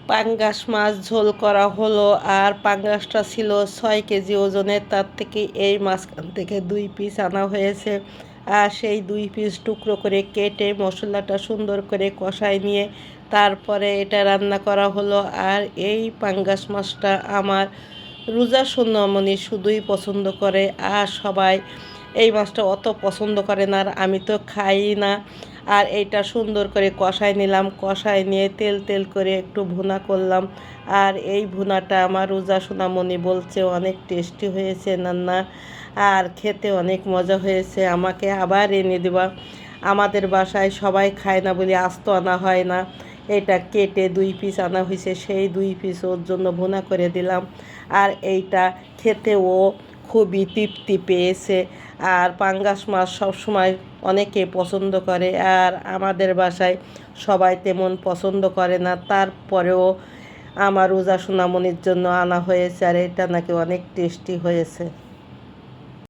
পাঙ্গাস মাছ ঝোল করা হলো। আর পাঙ্গাসটা ছিল 6 কেজি ওজনের, তার থেকে এই মাঝখান থেকে 2 পিস আনা হয়েছে। আর সেই 2 পিস টুকরো করে কেটে মশলাটা সুন্দর করে কষায় নিয়ে তারপরে এটা রান্না করা হলো। আর এই পাঙ্গাস মাছটা আমার রোজা সোনামণি শুধুই পছন্দ করে, আর সবাই এই মাছটা অত পছন্দ করে না, আর আমি তো খাই না। আর এইটা সুন্দর করে কষায় নিলাম, কষায় নিয়ে তেল তেল করে একটু ভুনা করলাম। আর এই ভুনাটা আমার রোজা সোনামণি বলছে অনেক টেস্টি হয়েছে নান্না, আর খেতে অনেক মজা হয়েছে, আমাকে আবার এনে দেবা। আমাদের বাসায় সবাই খায় না বলে আস্ত আনা হয় না। এটা কেটে 2 পিস আনা হয়েছে, সেই 2 পিস ওর জন্য ভুনা করে দিলাম। আর এইটা খেতেও খুবই তৃপ্তি পেয়েছে। আর পাঙ্গাস মাছ সবসময় অনেকে পছন্দ করে, আর আমাদের বাসায় সবাই তেমন পছন্দ করে না, তারপরেও আমার রোজা সোনামণির জন্য আনা হয়েছে, আর এটা নাকি অনেক টেস্টি হয়েছে।